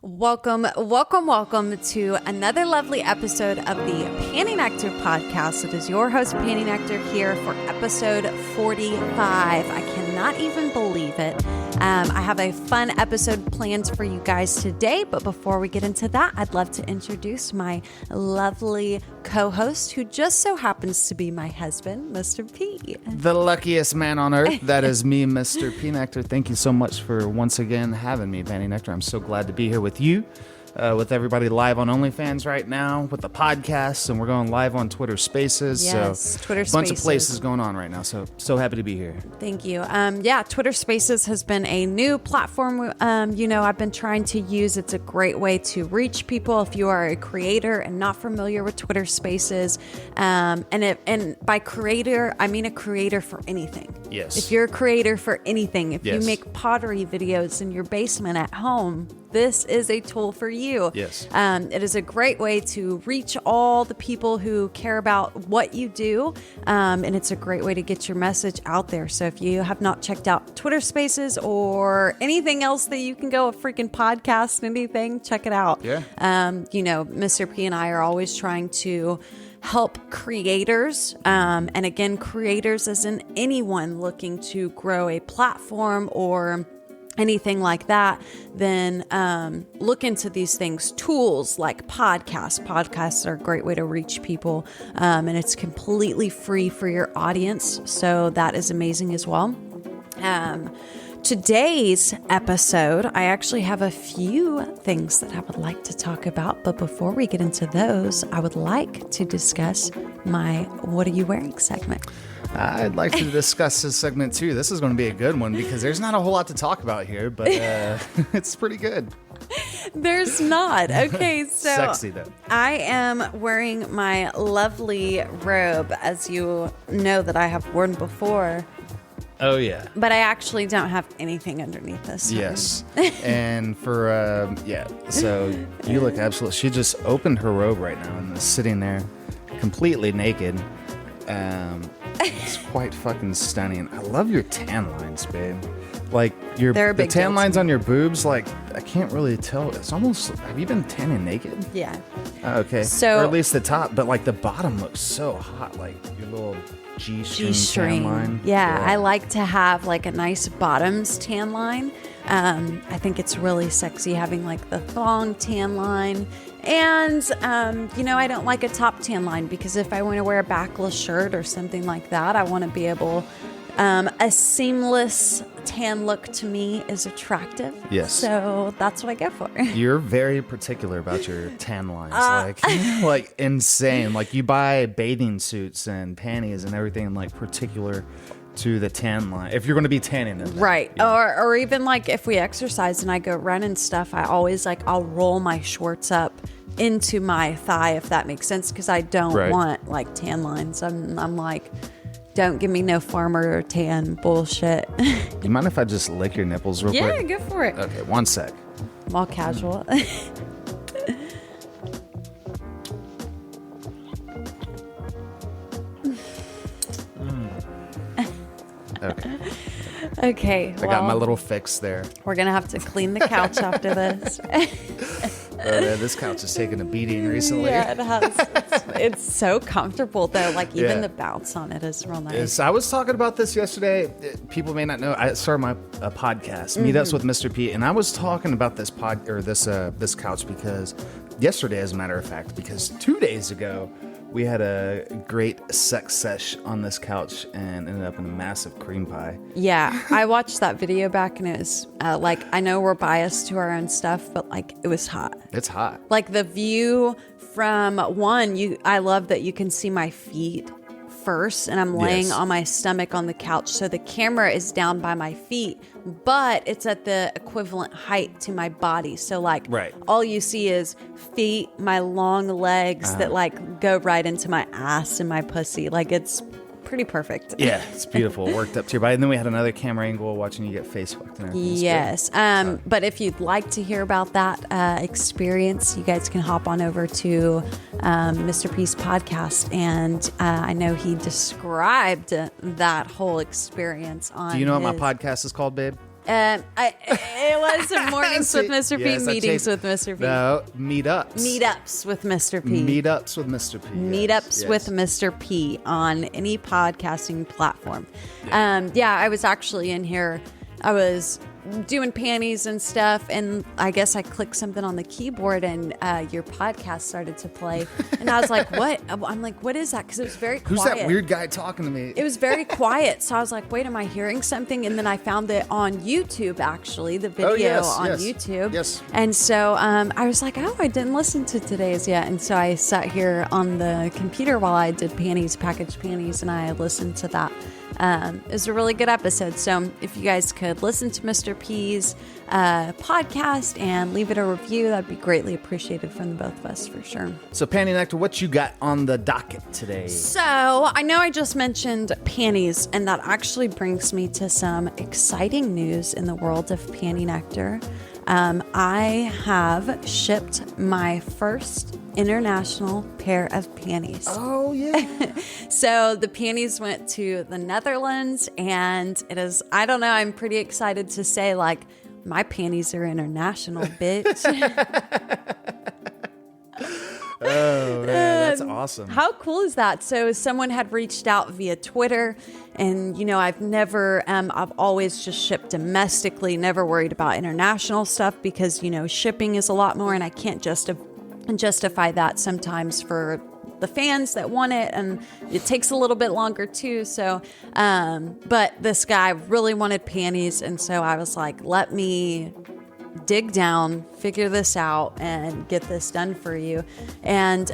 Welcome to another lovely episode of the PantyNectar podcast. It is your host, PantyNectar, here for episode 45. I cannot even believe it. I have a fun episode planned for you guys today, but before we get into that, I'd love to introduce my lovely co-host, who just so happens to be my husband, Mr. P. The luckiest man on earth. That is me, Mr. P. Nectar. Thank you so much for once again having me, PantyNectar. I'm so glad to be here with you, with everybody live on OnlyFans right now, with the podcast, and we're going live on Twitter Spaces. Yes, so Twitter Spaces. A bunch of places going on right now, so happy to be here. Thank you. Twitter Spaces has been a new platform, I've been trying to use. It's a great way to reach people if you are a creator and not familiar with Twitter Spaces. And by creator, I mean a creator for anything. Yes. If you're a creator for anything, if Yes. you make pottery videos in your basement at home, this is a tool for you. Yes. It is a great way to reach all the people who care about what you do. And it's a great way to get your message out there. So if you have not checked out Twitter Spaces or anything else that you can go a freaking podcast, anything, check it out. Yeah. Mr. P and I are always trying to help creators. And again, creators as in anyone looking to grow a platform or anything like that, then look into these things. Tools like podcasts. Podcasts are a great way to reach people, and it's completely free for your audience. So that is amazing as well. Today's episode, I actually have a few things that I would like to talk about. But before we get into those, I would like to discuss my What Are You Wearing segment. I'd like to discuss this segment too. This is going to be a good one because there's not a whole lot to talk about here, but it's pretty good. There's not. Okay, so Sexy though. I am wearing my lovely robe, as you know that I have worn before. Oh yeah. But I actually don't have anything underneath this. Yes. And for, so you look absolutely, she just opened her robe right now and is sitting there completely naked. It's quite fucking stunning. I love your tan lines, babe. Like the tan lines on your boobs, like I can't really tell. It's almost, have you been tanning naked? Yeah. Okay. So, or at least the top, but like the bottom looks so hot, like your little G-string tan line. Yeah, I like to have like a nice bottoms tan line. I think it's really sexy having like the thong tan line. And, I don't like a top tan line because if I want to wear a backless shirt or something like that, I want to be able, a seamless tan look to me is attractive. Yes. So that's what I go for. You're very particular about your tan lines, like insane. Like you buy bathing suits and panties and everything like particular to the tan line if you're going to be tanning them. Right. Yeah. Or even like if we exercise and I go run and stuff, I always I'll roll my shorts up into my thigh, if that makes sense, because I don't want like tan lines. I'm like, don't give me no farmer tan bullshit. You mind if I just lick your nipples real quick? Yeah, go for it. Okay, one sec. I'm all casual. Okay. I got my little fix there. We're going to have to clean the couch after this. This couch has taken a beating recently. Yeah, it has. It's so comfortable, though. Like, even the bounce on it is real nice. I was talking about this yesterday. People may not know. I started a podcast, Meetups with Mr. P, and I was talking about this this couch because yesterday, as a matter of fact, because 2 days ago, we had a great sex sesh on this couch and ended up in a massive cream pie. Yeah, I watched that video back and it was I know we're biased to our own stuff, but it was hot. It's hot. Like the view from I love that you can see my feet first and I'm laying on my stomach on the couch. So the camera is down by my feet, but it's at the equivalent height to my body. So all you see is feet, my long legs that go right into my ass and my pussy. It's pretty perfect. Yeah, it's beautiful. Worked up to your body. And then we had another camera angle watching you get face fucked and everything. Yes. But if you'd like to hear about that experience, you guys can hop on over to Mr. P's podcast. And I know he described that whole experience on Do you know what my podcast is called, babe? It was mornings with Mr. P, Yes, meetings with Mr. P. No, meetups. Meetups with Mr. P. Meetups with Mr. P. Meetups with Mr. P on any podcasting platform. I was actually in here. I was doing panties and stuff, and I guess I clicked something on the keyboard, and your podcast started to play, and I was like, "What?" I'm like, "What is that?" Because it was very quiet. Who's that weird guy talking to me? It was very quiet, so I was like, "Wait, am I hearing something?" And then I found it on YouTube, actually, the video on YouTube. Yes. And so I was like, "Oh, I didn't listen to today's yet," and so I sat here on the computer while I did packaged panties, and I listened to that. It was a really good episode. So if you guys could listen to Mr. P's podcast and leave it a review, that'd be greatly appreciated from the both of us for sure. So PantyNectar, what you got on the docket today? So I know I just mentioned panties, and that actually brings me to some exciting news in the world of PantyNectar. I have shipped my first international pair of panties. Oh, yeah. So the panties went to the Netherlands, and it is, I don't know, I'm pretty excited to say, like, my panties are international, bitch. Oh, man, that's awesome. How cool is that? So someone had reached out via Twitter, and, you know, I've always just shipped domestically, never worried about international stuff because, you know, shipping is a lot more, and I can't justify that sometimes for the fans that want it, and it takes a little bit longer too. So, but this guy really wanted panties, and so I was like, let me dig down, figure this out, and get this done for you. And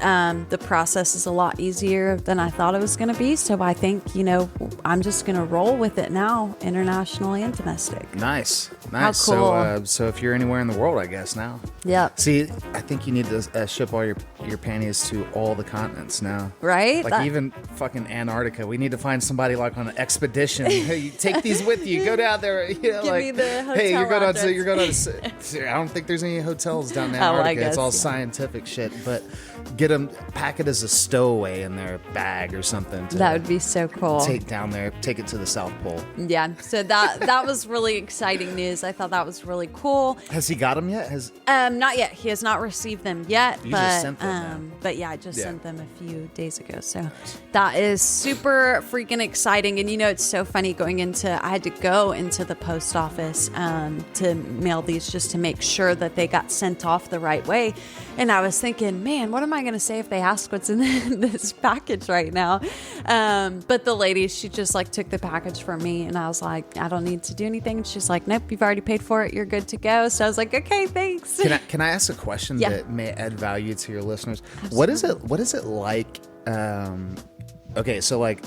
the process is a lot easier than I thought it was going to be. So I think, you know, I'm just going to roll with it now, international and domestic. Nice. How cool. So if you're anywhere in the world, I guess now. Yeah. See, I think you need to ship all your panties to all the continents now. Right? Like even fucking Antarctica. We need to find somebody like on an expedition. Hey, you take these with you. Go down there. You know, Give like, me the hotel hey, you're going address. I don't think there's any hotels down in Oh, I Antarctica. guess, It's all yeah. scientific shit. But pack it as a stowaway in their bag or something. That would be so cool. Take down there, take it to the South Pole. Yeah. So that was really exciting news. I thought that was really cool. Has he got them yet? Not yet. He has not received them yet. You but, just sent them now. But yeah, I just sent them a few days ago. So that is super freaking exciting. And you know, it's so funny I had to go into the post office to mail these just to make sure that they got sent off the right way. And I was thinking, man, what am I going to say if they ask what's in this package right now? But the lady, she just like took the package from me, and I was like, I don't need to do anything. She's like, nope, you've already paid for it. You're good to go. So I was like, okay, thanks. Can I ask a question that may add value to your listeners? Absolutely. What is it like? Okay, so like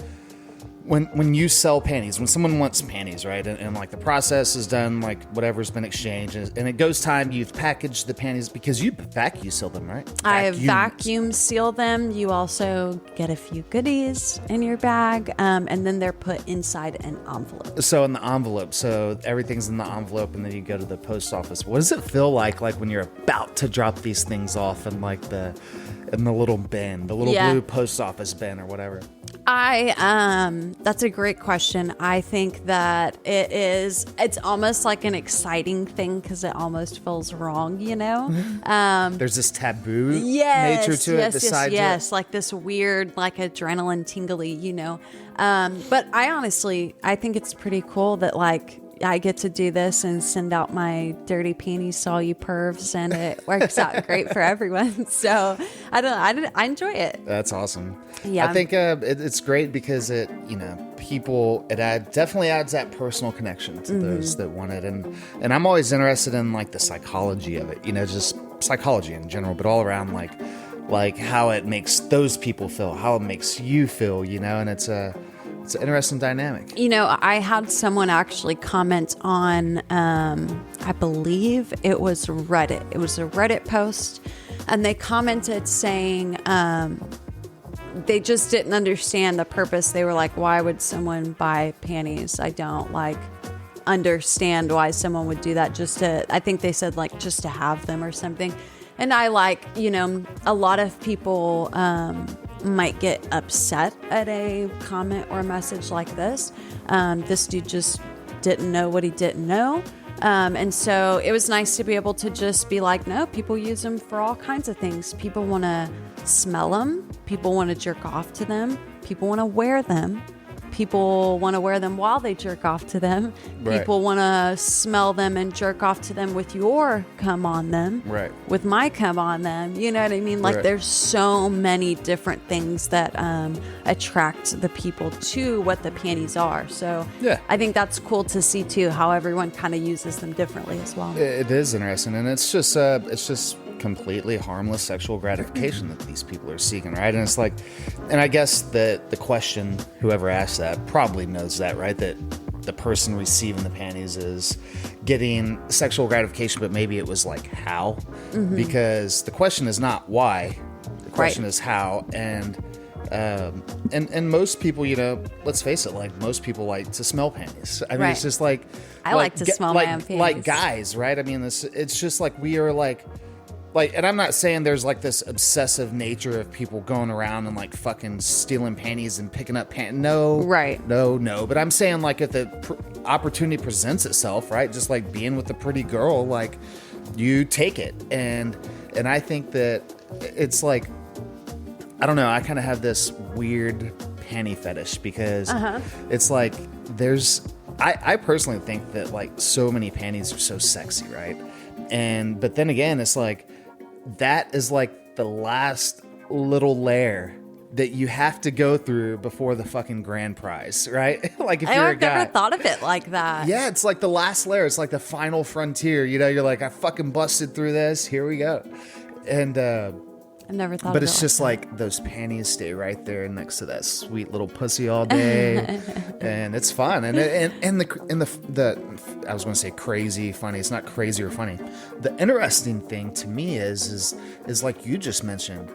when you sell panties, when someone wants panties, right, and like the process is done, like whatever's been exchanged, and it goes time, you've packaged the panties because you vacuum seal them, right? I vacuum seal them. You also get a few goodies in your bag, and then they're put inside an envelope. So in the envelope, so everything's in the envelope, and then you go to the post office. What does it feel like when you're about to drop these things off in like the little bin, the little blue post office bin or whatever? That's a great question. I think that it's almost like an exciting thing because it almost feels wrong, you know? There's this taboo nature to it besides Yes, like this weird, like adrenaline tingly, you know? But I think it's pretty cool that like I get to do this and send out my dirty panties to all you pervs, and it works out great for everyone. So I enjoy it. That's awesome. Yeah. I think it's great because it definitely adds that personal connection to those that want it. And I'm always interested in like the psychology of it, you know, just psychology in general, but all around like how it makes those people feel, how it makes you feel, you know, and it's an interesting dynamic. You know, I had someone actually comment on, I believe it was Reddit. It was a Reddit post, and they commented saying they just didn't understand the purpose. They were like, why would someone buy panties? I don't understand why someone would do that I think they said like just to have them or something. And I you know, a lot of people might get upset at a comment or a message like this. This dude just didn't know what he didn't know. And so it was nice to be able to just be like, no, people use them for all kinds of things. People want to smell them. People want to jerk off to them. People want to wear them. People want to wear them while they jerk off to them. Right. People want to smell them and jerk off to them with your cum on them. Right. With my cum on them. You know what I mean? Like Right. there's so many different things that attract the people to what the panties are. So Yeah. I think that's cool to see too, how everyone kind of uses them differently as well. It is interesting, and it's just completely harmless sexual gratification that these people are seeking, right? And it's like, and I guess the question, whoever asked that probably knows that, right? That the person receiving the panties is getting sexual gratification, but maybe it was like how, because the question is not why, the question is how, and most people, you know, let's face it, like most people like to smell panties. I mean, it's just like I like to smell my own panties. Like guys, right? I mean, it's just like we are like, and I'm not saying there's like this obsessive nature of people going around and like fucking stealing panties and picking up panties. No, Right. No. But I'm saying like if the opportunity presents itself, right? Just like being with a pretty girl, like you take it, and I think that it's like, I don't know. I kind of have this weird panty fetish because it's like I personally think that like so many panties are so sexy, right? But then again, it's like that is like the last little layer that you have to go through before the fucking grand prize, right? Like if you're a guy. I've never thought of it like that. Yeah, it's like the last layer. It's like the final frontier. You know, you're like, I fucking busted through this. Here we go. And I've never thought but of it. it's just like those panties stay right there next to that sweet little pussy all day, and it's fun. And the I was going to say crazy funny. It's not crazy or funny. The interesting thing to me is like you just mentioned,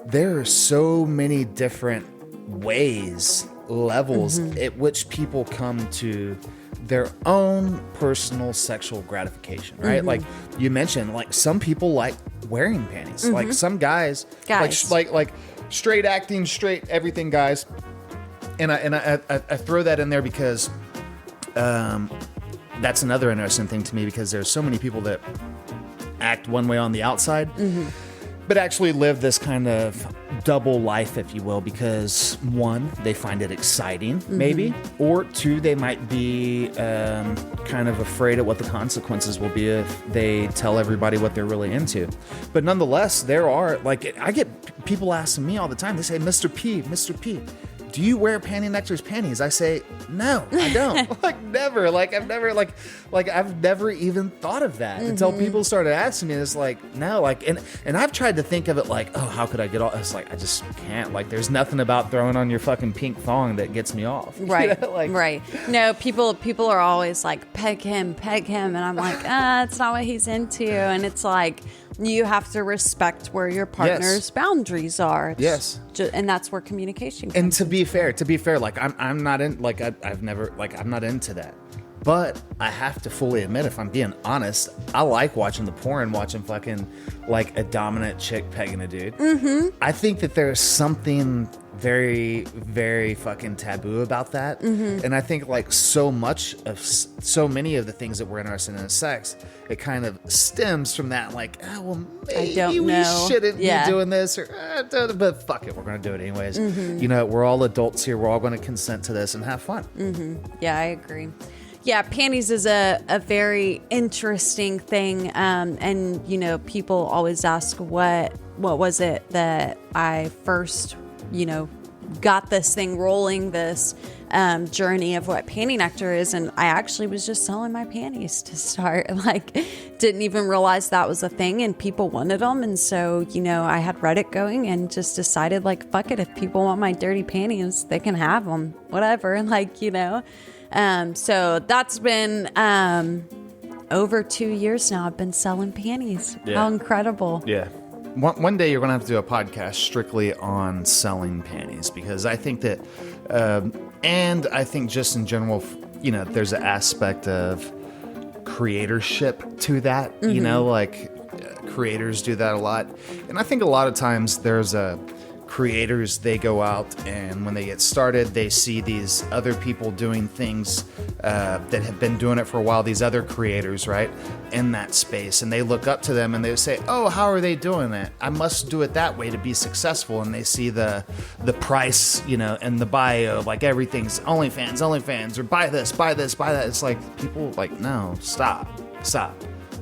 there are so many different ways, levels at which people come to their own personal sexual gratification, right? Like you mentioned, like some people like wearing panties, like some guys. like straight acting, straight everything guys, and I throw that in there because that's another interesting thing to me, because there's so many people that act one way on the outside, but actually live this kind of double life, if you will, because one, they find it exciting, maybe, or two, they might be kind of afraid of what the consequences will be if they tell everybody what they're really into. But nonetheless, there are, like, I get people asking me all the time, they say, Mr. P, do you wear PantyNectar's panties? I say, no, I don't. Like never. Like I've never even thought of that until people started asking me. It's like, no, like, and I've tried to think of it like, oh, how could I get off? It's like, I just can't. Like, there's nothing about throwing on your fucking pink thong that gets me off. Right. You know? Like, right. No, people are always like, peg him. And I'm like, it's not what he's into. And it's like, you have to respect where your partner's boundaries are. And that's where communication comes. And to be fair, like I'm not in, like I've never, like I'm not into that. But I have to fully admit, if I'm being honest, I like watching the porn, watching fucking like a dominant chick pegging a dude. I think that there's something very, very fucking taboo about that. And I think like so many of the things that we're interested in sex, it kind of stems from that, like, oh, well, maybe we shouldn't be doing this, or but fuck it, we're going to do it anyways. You know, we're all adults here. We're all going to consent to this and have fun. Yeah, I agree. Yeah, panties is a very interesting thing. And, you know, people always ask what was it that I first, you know, got this thing rolling, this journey of what PantyNectar is. And I actually was just selling my panties to start. Like, didn't even realize that was a thing and people wanted them. And so, you know, I had Reddit going and just decided, like, fuck it. If people want my dirty panties, they can have them, whatever. And like, you know, so that's been over 2 years now. I've been selling panties. How incredible. Yeah. One day you're going to have to do a podcast strictly on selling panties, because I think that, and I think just in general, you know, there's an aspect of creatorship to that, you know, like creators do that a lot. And I think a lot of times there's creators, they go out and when they get started, they see these other people doing things that have been doing it for a while, these other creators, right, in that space, and they look up to them and they say, oh, how are they doing it? I must do it that way to be successful. And they see the price, you know, and the bio, like everything's OnlyFans, or buy this, buy that. It's like, people like, no, stop.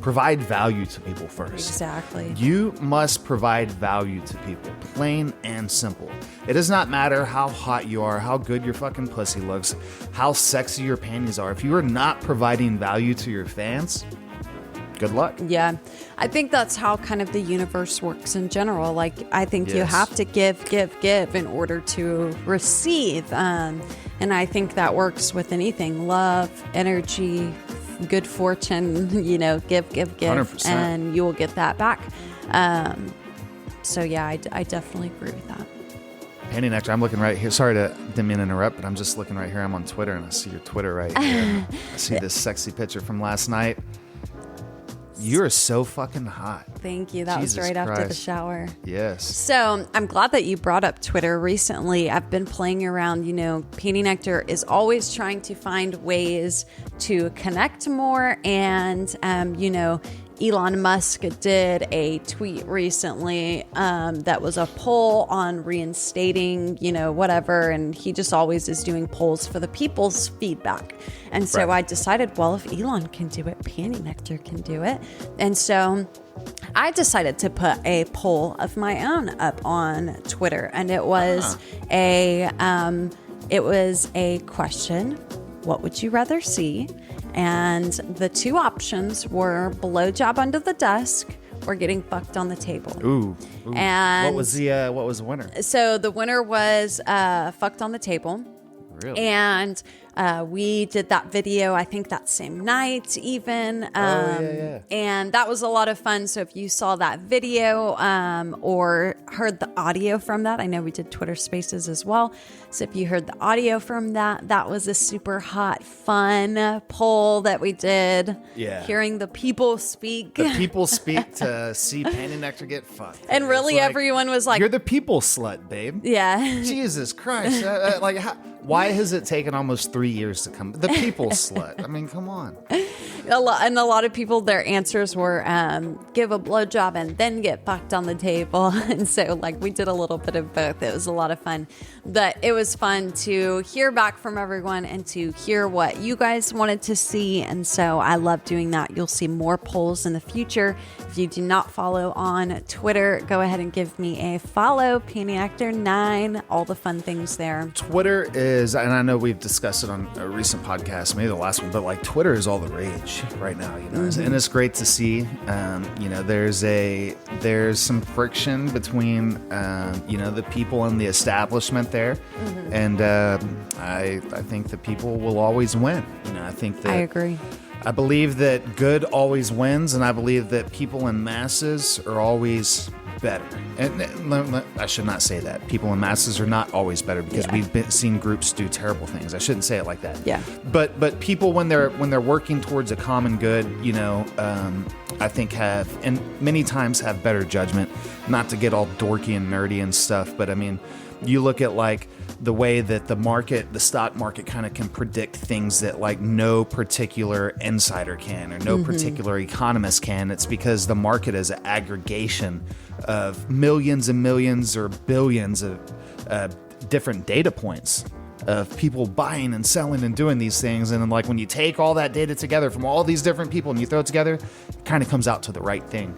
Provide value to people first. Exactly. You must provide value to people, plain and simple. It does not matter how hot you are, how good your fucking pussy looks, how sexy your panties are. If you are not providing value to your fans, good luck. Yeah. I think that's how kind of the universe works in general. Like, I think you have to give in order to receive. And I think that works with anything. Love, energy, good fortune, you know, give 100%. and you will get that back. So yeah, I definitely agree with that. PantyNectar, I'm looking right here. Sorry to didn't mean to interrupt, but I'm just looking right here. I'm on Twitter and I see your Twitter right here. I see this sexy picture from last night. You're so fucking hot. Thank you. That Jesus was right Christ. after the shower. Yes. So I'm glad that you brought up Twitter recently. I've been playing around, you know, PantyNectar is always trying to find ways to connect more. And, you know, Elon Musk did a tweet recently that was a poll on reinstating, you know, whatever. And he just always is doing polls for the people's feedback. And so I decided, well, if Elon can do it, PantyNectar can do it. And so I decided to put a poll of my own up on Twitter. And it was a question. What would you rather see? And the two options were blowjob under the desk or getting fucked on the table. Ooh. And what was the winner? So the winner was fucked on the table. Really? And we did that video, I think that same night even. And that was a lot of fun. So if you saw that video or heard the audio from that, I know we did Twitter Spaces as well. So if you heard the audio from that, that was a super hot, fun poll that we did. Yeah. Hearing the people speak. The people speak to see PantyNectar get fucked. And really like, everyone was like, you're the people slut, babe. yeah. Jesus Christ. Like, why has it taken almost 3 years to come? The people slut. I mean, come on. A lot of people, their answers were give a blowjob and then get fucked on the table. And so, like, we did a little bit of both. It was a lot of fun. But it was fun to hear back from everyone and to hear what you guys wanted to see. And so I love doing that. You'll see more polls in the future. If you do not follow on Twitter, go ahead and give me a follow. PantyNectar9, all the fun things there. Twitter is, and I know we've discussed it on a recent podcast, maybe the last one, but like Twitter is all the rage right now, you know, and it's great to see. You know, there's some friction between you know, the people and the establishment there, and I think the people will always win. You know, I think that I agree. I believe that good always wins, and I believe that people in masses are always better. And I should not say that. People in masses are not always better, because we've seen groups do terrible things. I shouldn't say it like that. Yeah. But people, when they're working towards a common good, you know, I think have, and many times have better judgment. Not to get all dorky and nerdy and stuff, but I mean, you look at like the way that the stock market kind of can predict things that like no particular insider can, or no particular economist can. It's because the market is an aggregation of millions and millions or billions of different data points of people buying and selling and doing these things. And then, like, when you take all that data together from all these different people and you throw it together, it kind of comes out to the right thing.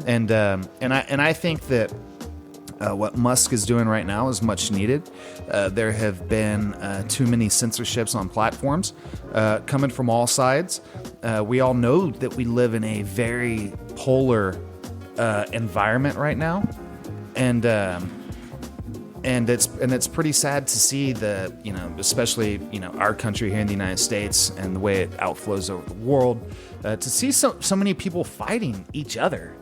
And I think that what Musk is doing right now is much needed. There have been too many censorships on platforms coming from all sides. We all know that we live in a very polar environment right now, and it's pretty sad to see the, you know, especially, you know, our country here in the United States and the way it outflows over the world, to see so many people fighting each other,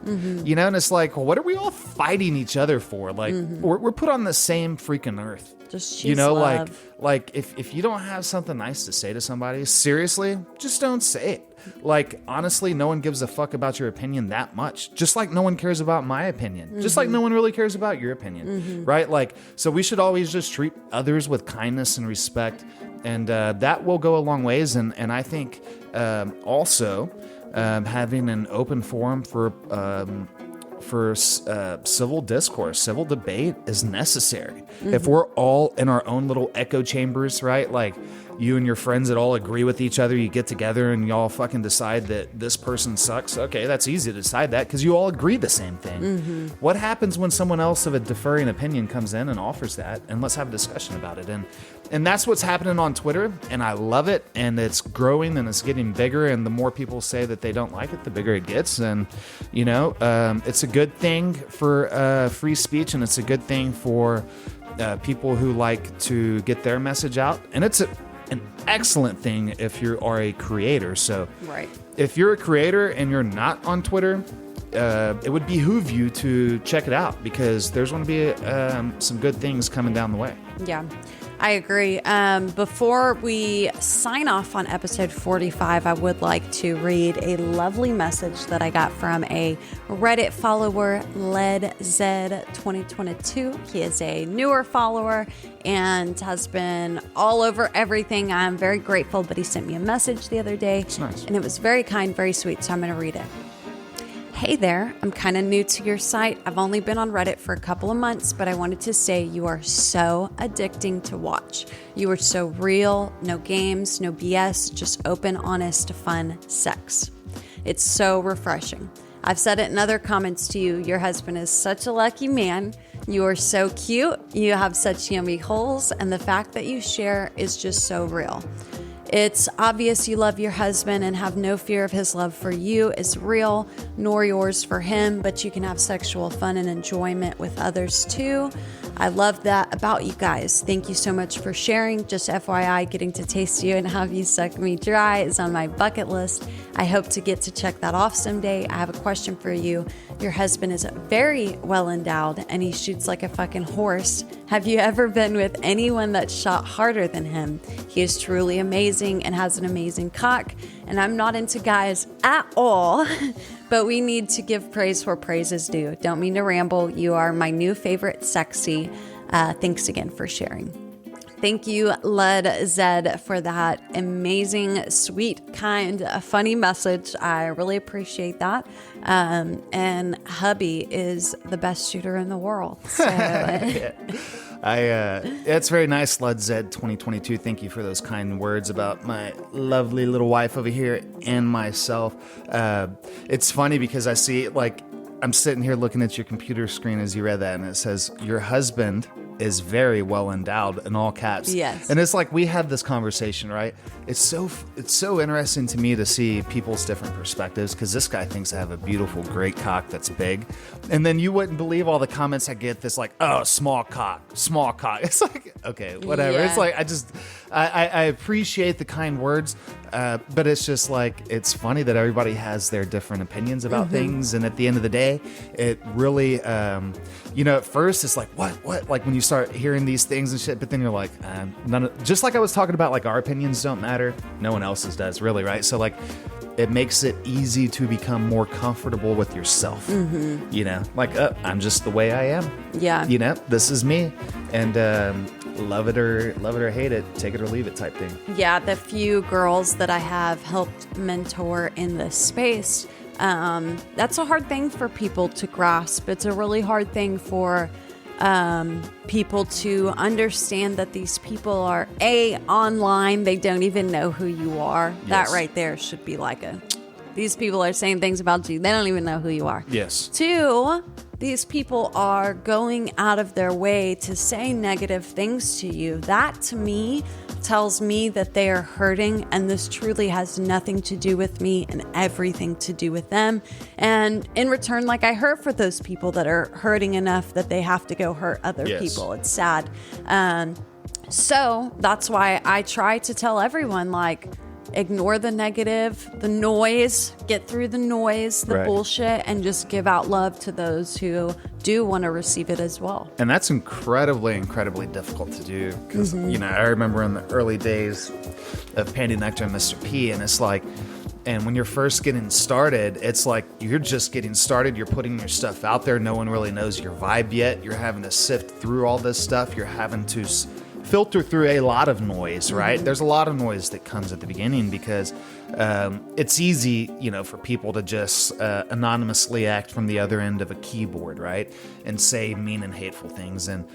you know, and it's like, well, what are we all fighting each other for? Like, we're put on the same freaking earth. Just you know, love. like if you don't have something nice to say to somebody, seriously, just don't say it. like, honestly, no one gives a fuck about your opinion that much. Just like no one cares about my opinion. Just like no one really cares about your opinion, right? Like, so we should always just treat others with kindness and respect, and that will go a long ways. And I think also having an open forum for civil discourse, civil debate is necessary. If we're all in our own little echo chambers, right? Like, you and your friends that all agree with each other, you get together and y'all fucking decide that this person sucks. Okay, that's easy to decide that because you all agree the same thing. What happens when someone else of a differing opinion comes in and offers that? And let's have a discussion about it. And that's what's happening on Twitter, and I love it, and it's growing and it's getting bigger, and the more people say that they don't like it, the bigger it gets. And you know, it's a good thing for free speech, and it's a good thing for people who like to get their message out, and it's an excellent thing if you are a creator. So if you're a creator and you're not on Twitter, it would behoove you to check it out, because there's going to be some good things coming down the way. Yeah, I agree. Before we sign off on episode 45, I would like to read a lovely message that I got from a Reddit follower, LedZ2022. He is a newer follower and has been all over everything. I'm very grateful, but he sent me a message the other day. That's nice. And it was very kind, very sweet, so I'm going to read it. Hey there, I'm kind of new to your site. I've only been on Reddit for a couple of months, but I wanted to say you are so addicting to watch. You are so real, no games, no BS, just open, honest, fun sex. It's so refreshing. I've said it in other comments to you. Your husband is such a lucky man. You are so cute. You have such yummy holes, and the fact that you share is just so real. It's obvious you love your husband and have no fear of his love for you is real, nor yours for him, but you can have sexual fun and enjoyment with others too. I love that about you guys. Thank you so much for sharing. Just FYI, getting to taste you and have you suck me dry is on my bucket list. I hope to get to check that off someday. I have a question for you. Your husband is very well endowed and he shoots like a fucking horse. Have you ever been with anyone that shot harder than him? He is truly amazing and has an amazing cock. And I'm not into guys at all, but we need to give praise where praise is due. Don't mean to ramble. You are my new favorite sexy. Thanks again for sharing. Thank you, Led Zed, for that amazing, sweet, kind, funny message. I really appreciate that. And hubby is the best shooter in the world. So. It's very nice, Led Zed 2022. Thank you for those kind words about my lovely little wife over here and myself. It's funny because I see, like, I'm sitting here looking at your computer screen as you read that, and it says, your husband is very well endowed, in all caps. Yes. And it's like we had this conversation, right? It's so interesting to me to see people's different perspectives, because this guy thinks I have a beautiful, great cock that's big. And then you wouldn't believe all the comments I get that's like, oh, small cock. It's like, okay, whatever. Yeah. It's like, I appreciate the kind words, but it's just like, it's funny that everybody has their different opinions about things. And at the end of the day, it really, at first it's like, what? Like when you start hearing these things and shit, but then you're like, just like I was talking about, like our opinions don't matter. No one else's does, really, right? So like, it makes it easy to become more comfortable with yourself. Like, I'm just the way I am. Yeah. This is me. And love it or hate it, take it or leave it type thing. Yeah, the few girls that I have helped mentor in this space, that's a hard thing for people to grasp. It's a really hard thing for people to understand that these people are online. They don't even know who you are. Yes. That right there should be like these people are saying things about you. They don't even know who you are. Yes. 2, these people are going out of their way to say negative things to you. That to me tells me that they are hurting, and this truly has nothing to do with me and everything to do with them. And in return, like, I hurt for those people that are hurting enough that they have to go hurt other people. It's sad. So that's why I try to tell everyone, like, ignore the negative, the noise, get through the noise, the bullshit, and just give out love to those who do want to receive it as well. And that's incredibly, incredibly difficult to do. Because, I remember in the early days of PantyNectar and Mr. P, and it's like, And when you're first getting started, it's like you're just getting started. You're putting your stuff out there. No one really knows your vibe yet. You're having to sift through all this stuff. You're having to filter through a lot of noise, right? There's a lot of noise that comes at the beginning because it's easy, for people to just anonymously act from the other end of a keyboard, right? And say mean and hateful things. And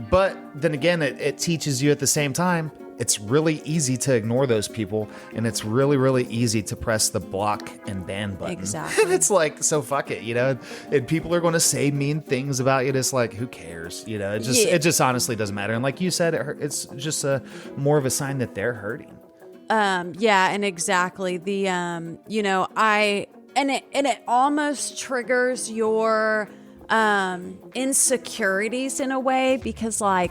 but then again, it teaches you at the same time, it's really easy to ignore those people, and it's really, really easy to press the block and ban button. Exactly. And it's like, so fuck it, and people are going to say mean things about you. It's like, who cares? It just honestly doesn't matter. And like you said, it's just more of a sign that they're hurting. And exactly the, it almost triggers your, insecurities in a way, because like,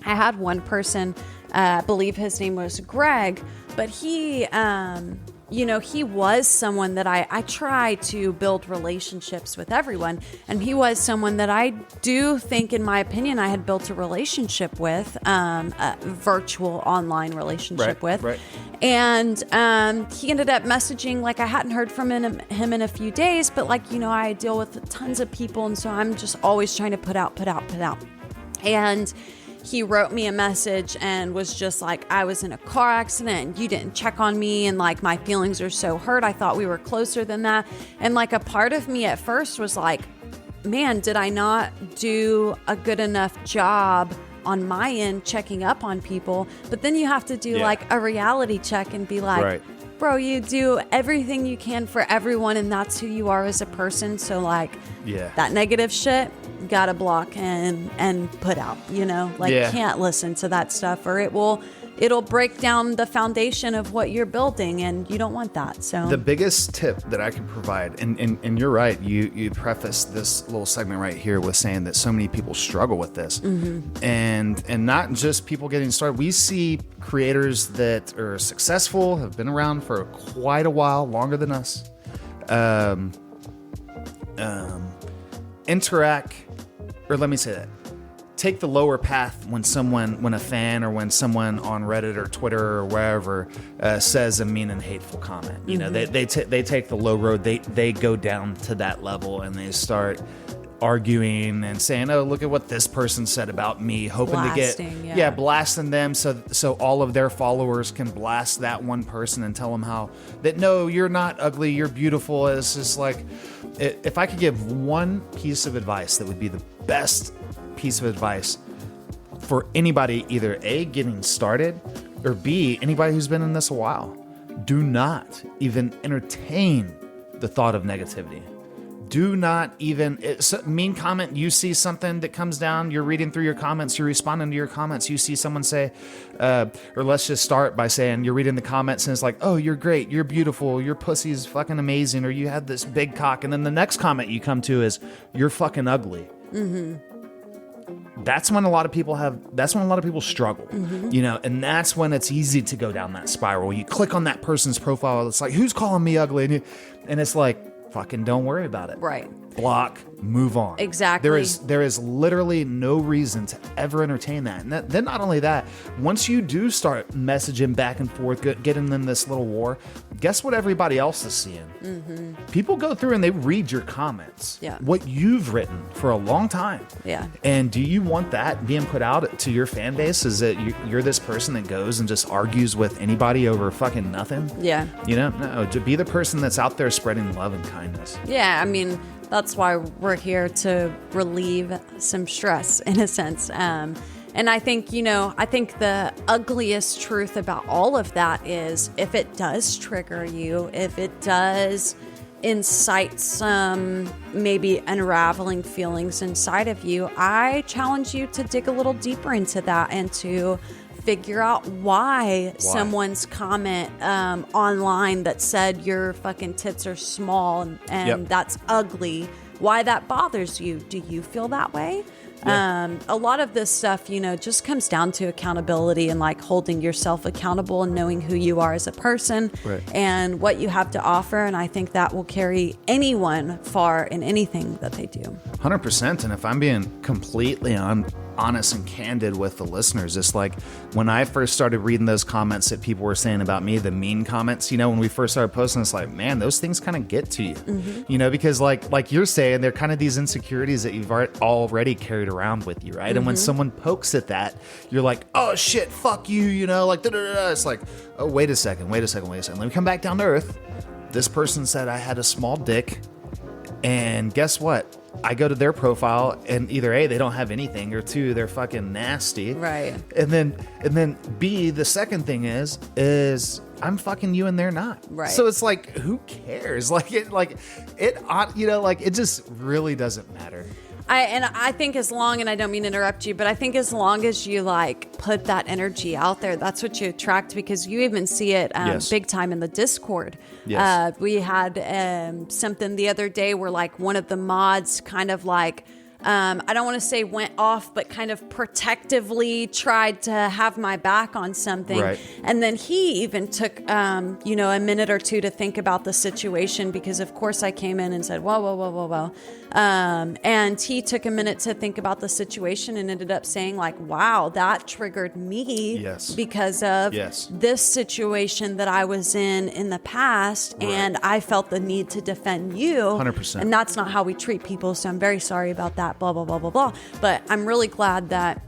I had one person, I believe his name was Greg, but he, he was someone that I try to build relationships with everyone. And he was someone that I do think, in my opinion, I had built a relationship with, a virtual online relationship with. Right. And he ended up messaging, like I hadn't heard from him in a few days, but like, I deal with tons of people. And so I'm just always trying to put out. And he wrote me a message and was just like, I was in a car accident and you didn't check on me, and like my feelings are so hurt. I thought we were closer than that. And like a part of me at first was like, man, did I not do a good enough job on my end checking up on people? But then you have to do like a reality check and be like, bro, you do everything you can for everyone, and that's who you are as a person. So like that negative shit, gotta block and put out, can't listen to that stuff, or it'll break down the foundation of what you're building, and you don't want that. So the biggest tip that I can provide, and you're right, you prefaced this little segment right here with saying that so many people struggle with this, and not just people getting started. We see creators that are successful, have been around for quite a while, longer than us, interact, or let me say that, take the lower path when a fan or when someone on Reddit or Twitter or wherever says a mean and hateful comment. They take the low road. They go down to that level and they start arguing and saying, "Oh, look at what this person said about me," hoping blasting, to get blasting them so all of their followers can blast that one person and tell them how that no, you're not ugly, you're beautiful. It's just like, if I could give one piece of advice that would be the best piece of advice for anybody, either A, getting started, or B, anybody who's been in this a while, do not even entertain the thought of negativity. Do not even, mean comment, you see something that comes down, you're reading through your comments, you're responding to your comments, you see someone say, or let's just start by saying, you're reading the comments and it's like, oh, you're great, you're beautiful, your pussy's fucking amazing, or you have this big cock, and then the next comment you come to is, you're fucking ugly. That's when a lot of people struggle, and that's when it's easy to go down that spiral. You click on that person's profile, it's like, who's calling me ugly? And it's like, fucking don't worry about it. Right. Block, move on. Exactly. There is literally no reason to ever entertain that. And then not only that, once you do start messaging back and forth, getting in this little war, guess what everybody else is seeing? People go through and they read your comments. Yeah. What you've written for a long time. Yeah. And do you want that being put out to your fan base? Is that you're this person that goes and just argues with anybody over fucking nothing? Yeah. No, to be the person that's out there spreading love and kindness. Yeah, I mean, that's why we're here, to relieve some stress in a sense. And I think, the ugliest truth about all of that is, if it does trigger you, if it does incite some maybe unraveling feelings inside of you, I challenge you to dig a little deeper into that and to figure out why someone's comment online that said your fucking tits are small and that's ugly, why that bothers you. Do you feel that way? Yeah. A lot of this stuff, just comes down to accountability and like holding yourself accountable and knowing who you are as a person and what you have to offer. And I think that will carry anyone far in anything that they do. 100%. And if I'm being completely honest and candid with the listeners. It's like when I first started reading those comments that people were saying about me, the mean comments, you know, when we first started posting, it's like, man, those things kind of get to you, you know, because like you're saying, they're kind of these insecurities that you've already carried around with you, right? And when someone pokes at that, you're like, oh shit, fuck you, you know, like, da-da-da-da. It's like, oh, wait a second. Let me come back down to earth. This person said I had a small dick, and guess what? I go to their profile, and either A, they don't have anything, or 2, they're fucking nasty. Right. And then B, the second thing is I'm fucking you and they're not. Right. So it's like, who cares? You know, like it just really doesn't matter. I think as long, and I don't mean to interrupt you, but I think as long as you like put that energy out there, that's what you attract, because you even see it big time in the Discord. Yes. We had something the other day where like one of the mods kind of like, I don't want to say went off, but kind of protectively tried to have my back on something. Right. And then he even took, you know, a minute or two to think about the situation, because of course I came in and said, whoa. And he took a minute to think about the situation and ended up saying like, wow, that triggered me because of this situation that I was in the past. Right. And I felt the need to defend you. 100%. And that's not how we treat people. So I'm very sorry about that, blah, blah, blah, blah, blah. But I'm really glad that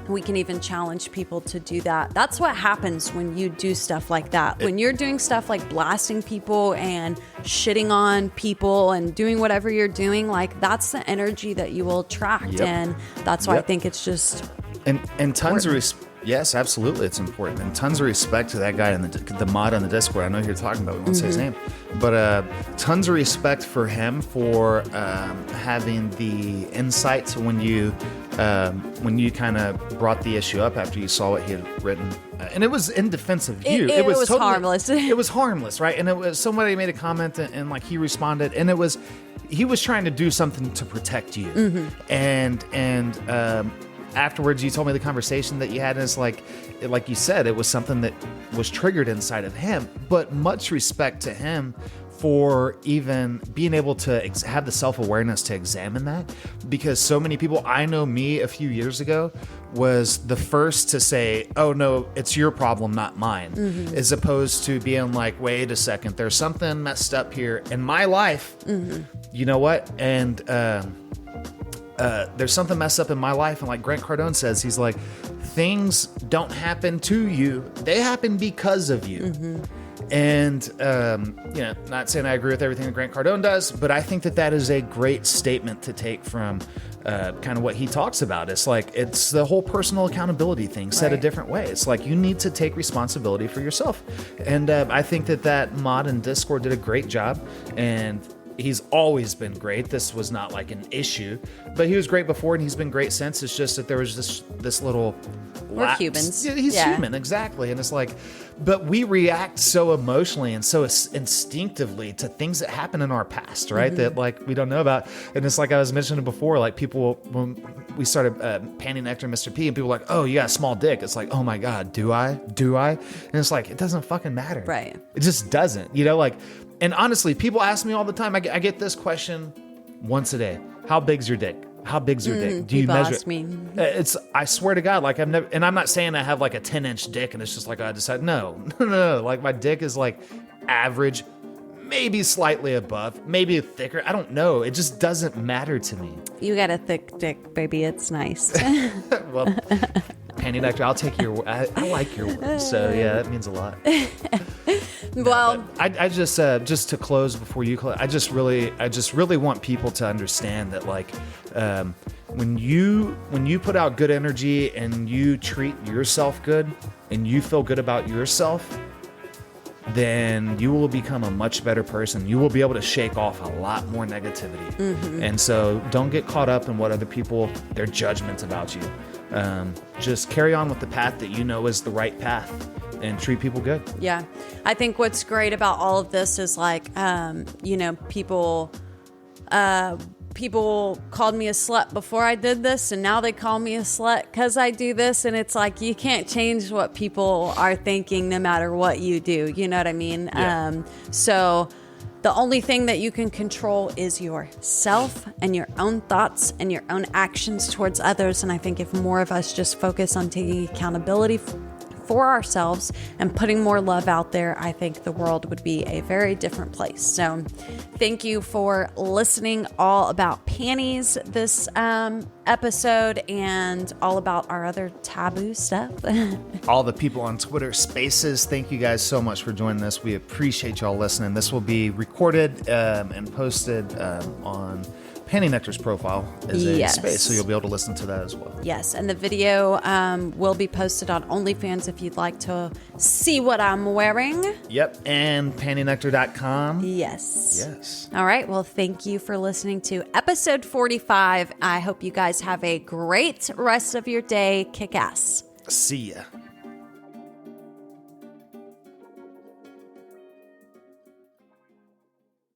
we can even challenge people to do that. That's what happens when you do stuff like that. When you're doing stuff like blasting people and shitting on people and doing whatever you're doing, like that's the energy that you will attract. And that's why I think it's just and tons of yes, absolutely, it's important, and tons of respect to that guy in the mod on the Discord. I know who you're talking about. We won't say his name, but tons of respect for him for having the insights when you kind of brought the issue up after you saw what he had written, and it was in defense of you. It was totally harmless. It was harmless, right? And it was somebody made a comment and like he responded, and he was trying to do something to protect you, and afterwards you told me the conversation that you had, and it's like you said, it was something that was triggered inside of him, but much respect to him for even being able to have the self-awareness to examine that, because so many people, I know me a few years ago was the first to say, oh no, it's your problem, not mine, as opposed to being like, wait a second, there's something messed up here in my life, you know what, and there's something messed up in my life, and like Grant Cardone says, he's like, things don't happen to you, they happen because of you. And you know, not saying I agree with everything that Grant Cardone does, but I think that is a great statement to take from kind of what he talks about. It's like, it's the whole personal accountability thing said a different way. It's like, you need to take responsibility for yourself, and I think that mod in Discord did a great job, and he's always been great. This was not like an issue, but he was great before, and he's been great since. It's just that there was this little We're lapse. humans. He's human, exactly. And it's like, but we react so emotionally and so instinctively to things that happen in our past, right? That like we don't know about. And it's like I was mentioning before, like people, when we started PantyNectar Mr. P, and people were like, oh, you got a small dick. It's like, oh my God, do I? And it's like, it doesn't fucking matter. Right. It just doesn't, you know, like, and honestly, people ask me all the time, I get this question once a day. How big's your dick? How big's your dick? Do you measure ask me. I swear to God, like I've never, and I'm not saying I have like a 10-inch dick and it's just like I decided, no. Like my dick is like average, maybe slightly above, maybe thicker. I don't know. It just doesn't matter to me. You got a thick dick, baby. It's nice. Well, PantyNectar, I'll take your, I like your words. So yeah, that means a lot. Well, I just to close before you close, I just really want people to understand that like when you put out good energy and you treat yourself good and you feel good about yourself, then you will become a much better person. You will be able to shake off a lot more negativity. And so don't get caught up in what other people, their judgments about you. Just carry on with the path that you know is the right path and treat people good. Yeah. I think what's great about all of this is like, you know, people called me a slut before I did this, and now they call me a slut because I do this. And it's like, you can't change what people are thinking no matter what you do. You know what I mean? Yeah. So The only thing that you can control is yourself and your own thoughts and your own actions towards others. And I think if more of us just focus on taking accountability for ourselves and putting more love out there, I think the world would be a very different place. So thank you for listening all about panties this episode and all about our other taboo stuff. All the people on Twitter Spaces, thank you guys so much for joining us. We appreciate y'all listening. This will be recorded and posted on PantyNectar's profile as a space, so you'll be able to listen to that as well. Yes, and the video will be posted on OnlyFans if you'd like to see what I'm wearing. Yep, and PantyNectar.com. Yes. All right, well, thank you for listening to episode 45. I hope you guys have a great rest of your day. Kick ass. See ya.